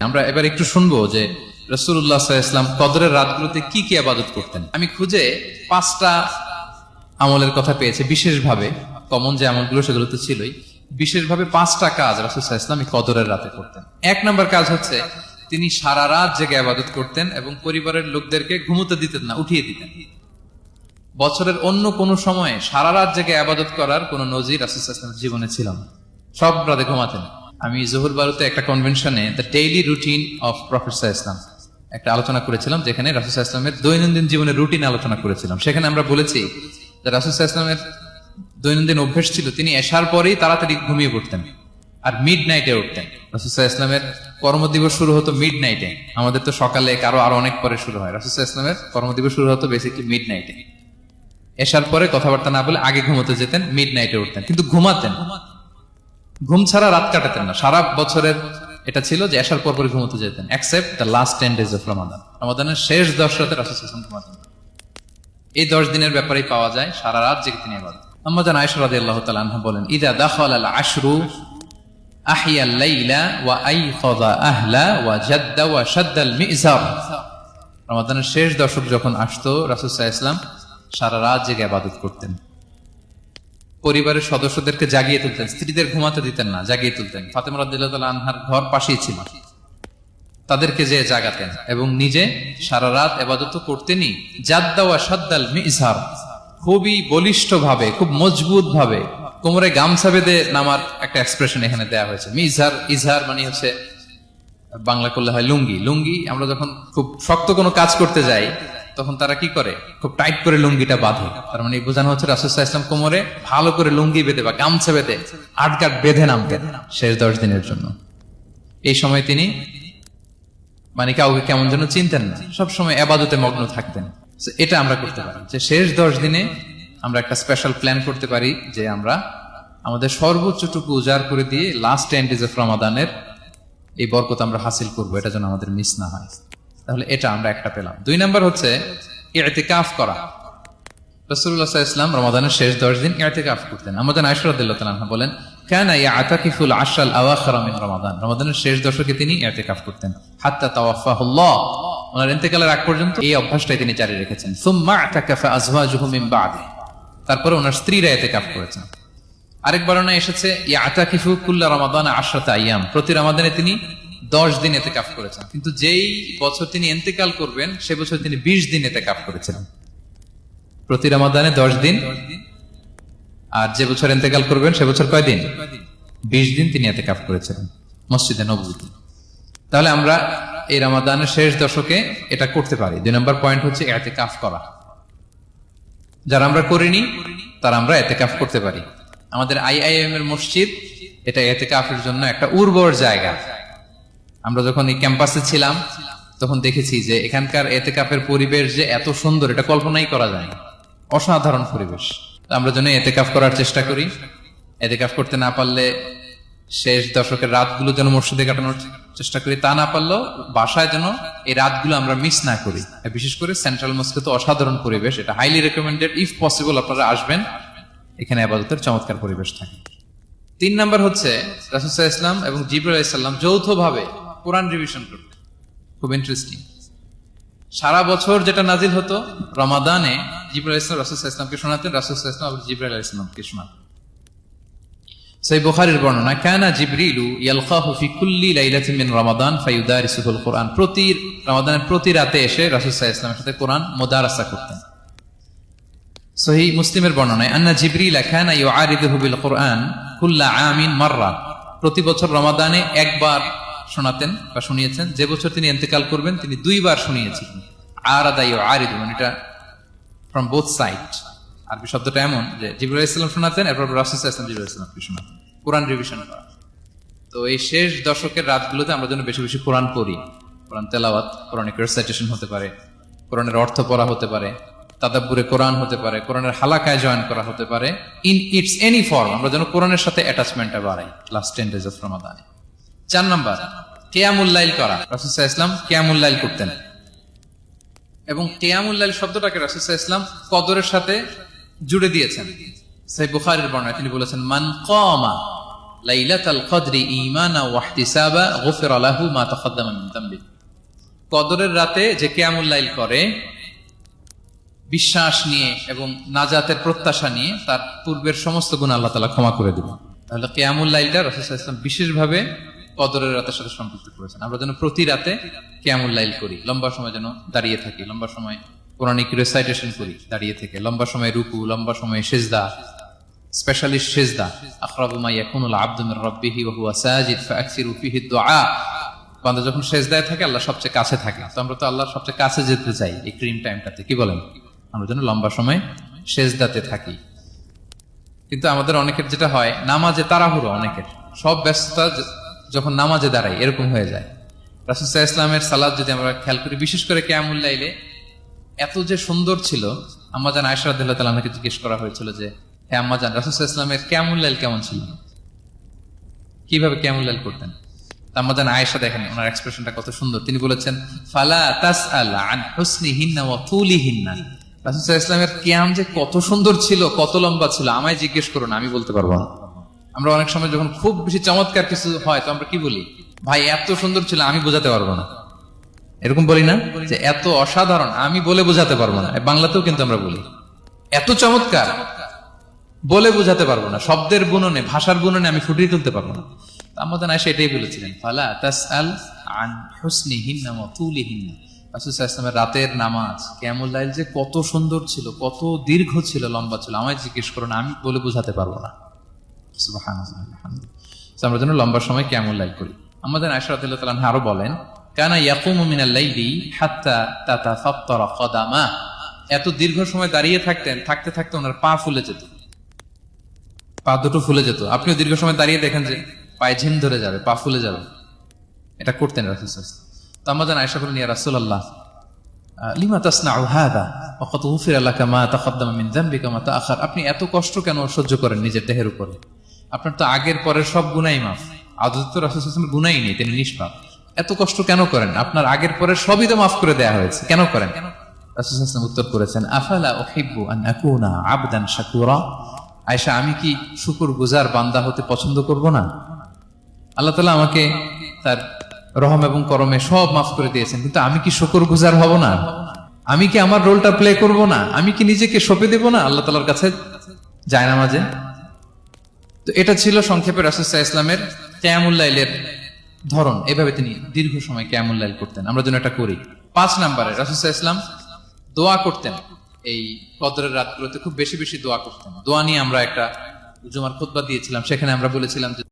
আমরা এবার একটু শুনবো যে রাসূলুল্লাহ সাল্লাল্লাহু আলাইহি ওয়াসাল্লাম কদরের রাতগুলোতে কি কি ইবাদত করতেন। আমি খুঁজে 5টা আমলের কথা পেয়েছি বিশেষভাবে, কমন যে আমলগুলো সেগুলো তো ছিলই, বিশেষভাবে 5টা কাজ রাসূল সাল্লাল্লাহু আলাইহি ওয়াসাল্লাম এই কদরের রাতে করতেন। 1 নম্বর কাজ হচ্ছে তিনি সারা রাত জেগে ইবাদত করতেন এবং পরিবারের লোকদেরকে ঘুমোতে দিতেন না, উঠিয়ে দিতেন। বছরের অন্য কোন সময়ে সারা রাত জেগে ইবাদত করার কোন নজির রাসূল সাল্লাল্লাহু আলাইহি ওয়াসাল্লামের জীবনে ছিল না। সব রাতে ঘুমাতেন। আমি জোহর বারুতে একটা কনভেনশনে the daily routine of prophet সাল্লাল্লাহু আলাইহি ওয়াসাল্লাম একটা আলোচনা করেছিলাম, যেখানে রাসূল সাল্লাল্লাহু আলাইহি ওয়াসাল্লামের দৈনন্দিন জীবনের রুটিন আলোচনা করেছিলাম। সেখানে আমরা বলেছি যে রাসূল সাল্লাল্লাহু আলাইহি ওয়াসাল্লামের দৈনন্দিন অভ্যাস ছিল তিনি এশার পরেই তাড়াতাড়ি ঘুমিয়ে পড়তেন আর মিড নাইটে উঠতেন। রাসূল সাল্লাল্লাহু আলাইহি ওয়াসাল্লামের কর্মদিবস শুরু হতো মিড নাইটে। আমাদের তো সকালে আরো অনেক পরে শুরু হয়। রাসূল সাল্লাল্লাহু আলাইহি ওয়াসাল্লামের কর্মদিবস শুরু হতো বেসিক্যালি মিড নাইটে। এশার পরে কথাবার্তা না বলে আগে ঘুমোতে যেতেন, মিড নাইটে উঠতেন, কিন্তু ঘুমাতেন। ঘুম ছাড়া রাত কাটাতেন না। সারা বছরের এটা ছিল যে এশার পর পরে ঘুমোতে যেতেন, except the last 10 days of Ramadan. রমাদানের শেষ 10 রাতে রাসূল সাল্লাল্লাহু আলাইহি ওয়াসাল্লাম ঘুমাতেন। এই 10 দিনের ব্যাপারেই পাওয়া যায় সারা রাত জেগে তিনি ইবাদত। আম্মা জান আয়েশা রাদিয়াল্লাহু তাআলা আনহা বলেন, ইযা দাখালাল আশরু আহিয়াল লাইলা ওয়া আইখাযা আহলা ওয়া জাদ্দা ওয়া শাদ্দাল মিজার। রমাদানের শেষ দশক যখন আসতো রাসূল সাল্লাল্লাহু আলাইহি ওয়াসাল্লাম সারা রাত জেগে ইবাদত করতেন। পরিবারের সদস্যদেরকে জাগিয়ে তুলতেন, স্ত্রীদের ঘুমাতে দিতেন না, জাগিয়ে তুলতেন। ফাতেমা রাদিয়াল্লাহু তাআলা আনহার ঘর পাশেই ছিল, তাদেরকে যে জাগাতেন এবং নিজে সারা রাত ইবাদত করতেনই। জাদ্দা ওয়া শাদ্দাল মিজার, খুবই বলিষ্ঠ ভাবে, খুব মজবুত ভাবে কোমরে গামছা বেঁধে নামার একটা এক্সপ্রেশন এখানে দেওয়া হয়েছে। মিজার, ইজহার মানে হচ্ছে বাংলা করলে হয় লুঙ্গি। লুঙ্গি আমরা যখন খুব শক্ত কোনো কাজ করতে যাই তখন তারা কি করে, খুব টাইট করে লুঙ্গিটা বাঁধে। তার মানে বোঝানো হচ্ছে রাসূল সাল্লাল্লাহু আলাইহি ওয়াসাল্লাম কোমরে ভালো করে লুঙ্গি বেঁধে বা গামছা বেঁধে আটগাট বেঁধে নামতেন শেষ 10 দিনের জন্য। এই সময় তিনি মানে কাউকে কেমন যেন চিনতেন না, সবসময় ইবাদতে মগ্ন থাকতেন। এটা আমরা করতে পারি যে শেষ 10 দিনে আমরা একটা স্পেশাল প্ল্যান করতে পারি যে আমরা আমাদের সর্বোচ্চটুকু উজাড় করে দিয়ে লাস্ট 10 days অফ রমাদানের এই বরকত আমরা হাসিল করবো, এটা যেন আমাদের মিস না হয়। তাহলে এটা আমরা একটা পেলাম। 2 নাম্বার হচ্ছে ইতিকাফ করা। রাসূলুল্লাহ সাল্লাল্লাহু আলাইহি ওয়াসাল্লাম রমাদানের শেষ 10 দিন ইতিকাফ করতেন। আমাদের আয়েশা রাদিয়াল্লাহু তাআলা আনহা বলেন, কানা ইয়াতাকিফুল আশরাল আওয়াখির মিন রমাদান। রমাদানের শেষ দশকে তিনি ইতিকাফ করতেন হাত্তা তাওয়াফাহুল্লাহ, ওনার ইন্তেকালের আগ পর্যন্ত এই অভ্যাসটাই তিনি জারি রেখেছেন। সুম্মা আতাকাফা আজওয়াজুহু মিন বাদি, তারপরে ওনার স্ত্রীরা ইতিকাফ করেছেন। আরেক বর্ণনায় এসেছে ইয়াতাকিফু কুল্লা রমাদান 10 আইয়াম, প্রতি রমাদানে তিনি 10 দিন ইতিকাফ করেছেন। কিন্তু যেই বছর তিনি ইন্তেকাল করবেন সে বছর তিনি 20 দিন ইতিকাফ করেছিলেন। প্রতি রমাদানে 10 দিন, আর যে বছর ইন্তেকাল করবেন সে বছর কয় দিন? 20 দিন তিনি ইতিকাফ করেছিলেন মসজিদে নববীতে। তাহলে আমরা এই রমাদানের শেষ দশকে এটা করতে পারি। 2 নম্বর পয়েন্ট হচ্ছে ইতিকাফ করা। যারা আমরা করিনি তারা আমরা ইতিকাফ করতে পারি। আমাদের আইআইএম এর মসজিদ এটা ইতিকাফের জন্য একটা উর্বর জায়গা। আমরা যখন এই ক্যাম্পাসে ছিলাম তখন দেখেছি যে এখানকার ইতিকাফের পরিবেশ যে এত সুন্দর এটা কল্পনাই করা যায় না, অসাধারণ পরিবেশ। আমরা যেন ইতিকাফ করার চেষ্টা করি। ইতিকাফ করতে না পারলে শেষ দশকের রাতগুলো যেন মসজিদে কাটানোর চেষ্টা করি, তা না পারলেও বাসায় যেন এই রাতগুলো আমরা মিস না করি। বিশেষ করে সেন্ট্রাল মস্কে তো অসাধারণ পরিবেশ, এটা হাইলি রেকমেন্ডেড। ইফ পসিবল আপনারা আসবেন, এখানে ইবাদতের চমৎকার পরিবেশ থাকে। 3 নাম্বার হচ্ছে রাসূল সাল্লাল্লাহু আলাইহি ওয়াসাল্লাম এবং জিবরাইল আলাইহিস সালাম যৌথভাবে কোরআন রিভিশন করতেন। খুব ইন্টারেস্টিং। সারা বছর যেটা নাজিল হতো রমাদানে জিবরাইল আলাইহিস সালাম রাসূল সাল্লাল্লাহু আলাইহি ওয়াসাল্লামকে শোনাতেন, রাসূল সাল্লাল্লাহু আলাইহি ওয়াসাল্লাম জিবরাইল আলাইহিস সালামকে শোনাতেন। সহিহ বুখারীর বর্ণনা, কানা জিবরিলু ইয়ালকাহু ফি কুল্লি লাইলাতিন মিন রমাদান ফায়ুদারিসুল কুরআন। প্রতি রমাদানের প্রতি রাতে এসে রাসূল সাল্লাল্লাহু আলাইহি ওয়াসাল্লামের সাথে কোরআন মুদারাসা করতেন। সহিহ মুসলিমের বর্ণনায়, আন্না জিবরিল কানা ইউআরিদুহু বিল কুরআন কুল্লা আমিন মাররা। প্রতি বছর রমাদানে একবার শোনাতেন বা শুনিয়েছেন। যে বছর তিনি ইন্তেকাল করবেন তিনি 2 বার শুনিয়েছিলেন। আরাদা ইউআরিদু মানে এটা ফ্রম বোথ সাইড। আরবি শব্দটা এমন যে জিবরাইল আলাইহিস সালাম শোনাতেন, এরপর রাসূল সাল্লাল্লাহু আলাইহি ওয়াসাল্লাম জিবরাইল আলাইহিস সালামকে শোনাতেন। কোরআন রিভিশন করা। তো এই শেষ দশকের রাতগুলোতে আমরা যেন বেশি বেশি কোরআন পড়ি। কোরআন তেলাওয়াত, কোরআনিক রিসাইটেশন হতে পারে, কোরআনের অর্থ পড়া হতে পারে, তাদাব্বুরে কোরআন হতে পারে, কোরআনের হালাকায় জয়েন করা হতে পারে। ইন ইটস এনি ফর্ম আমরা যেন কোরআনের সাথে অ্যাটাচমেন্টটা বাড়াই লাস্ট 10 days অফ রমাদানে। 4 নাম্বার কিয়ামুল লাইল করা। রাসূল সাল্লাল্লাহু আলাইহি ওয়াসাল্লাম কিয়ামুল লাইল করতেন এবং কিয়ামুল লাইল শব্দটাকে রাসূল সাল্লাল্লাহু আলাইহি ওয়াসাল্লাম কদরের সাথে জুড়ে দিয়েছেন। সহিহ বুখারীর বর্ণনায় তিনি বলেছেন, মান কামা লাইলাতুল কদরি ঈমানা ওয়া ইহতিসাবা গুফিরা লাহু মা তাকাদ্দামা মিন যামবি। কদরের রাতে যে কিয়ামুল লাইল করে বিশ্বাস নিয়ে এবং নাজাতের প্রত্যাশা নিয়ে, তার পূর্বের সমস্ত গুনাহ আল্লাহ তাআলা ক্ষমা করে দিবেন। তাহলে কিয়ামুল লাইলটা রাসূল সাল্লাল্লাহু আলাইহি ওয়াসাল্লাম বিশেষভাবে কদরের রাতের সাথে সম্পৃক্ত করেছেন। আমরা যেন প্রতি রাতে কিয়ামুল লাইল করি, লম্বা সময় যেন দাঁড়িয়ে থাকি, লম্বা সময় কোরআনিক রিসাইটেশন করি দাঁড়িয়ে থেকে, লম্বা সময় রুকু, লম্বা সময় সিজদা, স্পেশালি সিজদা। আকরাবু মা ইয়াকুনুল আবদু মির রাব্বিহি ওয়া হুয়া সাজিদ ফাআকসিরু ফীহি দুআ। বান্দা যখন সিজদায় থাকে আল্লাহ সবচেয়ে কাছে থাকে, তো আমরা তো আল্লাহর সবচেয়ে কাছে যেতে চাই এই ক্রিম টাইমটাতে, কি বলেন? আমরা যেন লম্বা সময় সিজদাতে থাকি। কিন্তু আমাদের অনেকের যেটা হয়, নামাজে তাড়াহুড়ো, অনেকের সব ব্যস্ততা যখন নামাজে দাঁড়াই এরকম হয়ে যায়। রাসূল সাল্লাল্লাহু আলাইহি ওয়াসাল্লামের সালাত যদি আমরা খেয়াল করি, বিশেষ করে কিয়ামুল লাইলে এত যে সুন্দর ছিল। আম্মাজান আয়েশা রাদিয়াল্লাহু তাআলা আনহাকে জিজ্ঞেস করা হয়েছিল যে, হে আম্মাজান, রাসূল সাল্লাল্লাহু আলাইহি ওয়াসাল্লামের কিয়ামুল লাইল কেমন ছিল, কিভাবে কিয়ামুল লাইল করতেন? আম্মাজান আয়েশা, দেখেন ওনার এক্সপ্রেশনটা কত সুন্দর। তিনি বলেছেন, ফালা তাসআল আন হুসনিহিন্না ওয়া তুলিহিন্না। রাসূল সাল্লাল্লাহু আলাইহি ওয়াসাল্লামের কিয়াম যে কত সুন্দর ছিল, কত লম্বা ছিল, আমায় জিজ্ঞেস করুন, আমি বলতে পারবো না। আমরা অনেক সময় যখন খুব বেশি চমৎকার কিছু হয় তো আমরা কি বলি, ভাই এত সুন্দর ছিল, আমি বোঝাতে পারবো না। এরকম বলি না যে এত অসাধারণ, আমি বলে বোঝাতে পারবো না? বাংলাতেও কিন্তু আমরা বলি এত চমৎকার, বলে বোঝাতে পারবো না, শব্দের বুননে, ভাষার বুননে আমি ফুটিয়ে তুলতে পারবো না। আমাদের আয়েশা এটাই বলেছিলেন, ফালা তাসআল আন হুসনিহিন্না ওয়া তুলিহিন্না। রাসূল সাল্লাল্লাহু আলাইহি ওয়াসাল্লামের রাতের নামাজ কিয়ামুল লাইল যে কত সুন্দর ছিল, কত দীর্ঘ ছিল, লম্বা ছিল, আমায় জিজ্ঞেস করো না, আমি বলে বোঝাতে পারবো না। সুবহানাল্লাহ, আলহামদুলিল্লাহ। আমরা যেন লম্বা সময় কিয়ামুল লাইল করি। আমাদের আয়েশা রাদিয়াল্লাহু তাআলা আনহা আরো বলেন, কানা ইয়াকুমু মিনাল লাইলি হাত্তা তাতাফাত্তারা কদামা। এত দীর্ঘ সময় দাঁড়িয়ে থাকতেন, থাকতে থাকতে ওনার পা ফুলে যেত, পা দুটো ফুলে যেত। আপনিও দীর্ঘ সময় দাঁড়িয়ে দেখেন যে পায়ে ঝিম ধরে যাবে, পা ফুলে যাবে, এটা করতেন রাসূল সাল্লাল্লাহু আলাইহি ওয়াসাল্লাম। তো আমাদের আয়েশা বলেন, ইয়া রাসূলুল্লাহ লিমা তাসনাউ হাযা ওয়া কাদ গুফিরা লাকা মা তাকাদ্দামা মিন যামবিকা মা তাআখার। আপনি এত কষ্ট কেন সহ্য করেন নিজের দেহের উপরে? আপনার তো আগের পরের সব গুনাহই মাফ। আদত তো রাসূল সাল্লাল্লাহু আলাইহি ওয়াসাল্লামের গুনাহই নেই, তিনি নিষ্পাপ। এত কষ্ট কেন করেন? আপনার আগের পরের সবই তো মাফ করে দেয়া হয়েছে, কেন করেন? রাসূল সাল্লাল্লাহু আলাইহি ওয়াসাল্লাম উত্তর করেছেন, আফালা উহিব্বু আন আকুনা আবদান শাকুরা। আয়েশা, আমি কি শুকরগুজার বান্দা হতে পছন্দ করব না? আল্লাহ তাআলা আমাকে তার রহম এবং করমে সব মাফ করে দিয়েছেন, কিন্তু আমি কি শুকরগুজার হব না? আমি কি আমার রোলটা প্লে করব না? আমি কি নিজেকে সঁপে দেব না আল্লাহ তাআলার কাছে জায়নামাজে? তো এটা ছিল সংক্ষেপে রাসূল সাল্লাল্লাহু আলাইহি ওয়াসাল্লামের কিয়ামুল লাইলের ধরন। এভাবে তিনি দীর্ঘ সময় কিয়ামুল লাইল করতেন, আমরা যেন এটা করি। 5 নম্বরে রাসূল সাল্লাল্লাহু আলাইহি ওয়াসাল্লাম দোয়া করতেন। এই কদরের রাতগুলোতে খুব বেশি বেশি দোয়া করতেন। দোয়া নিয়ে আমরা একটা জুমার খুতবা দিয়েছিলাম, সেখানে আমরা বলেছিলাম যে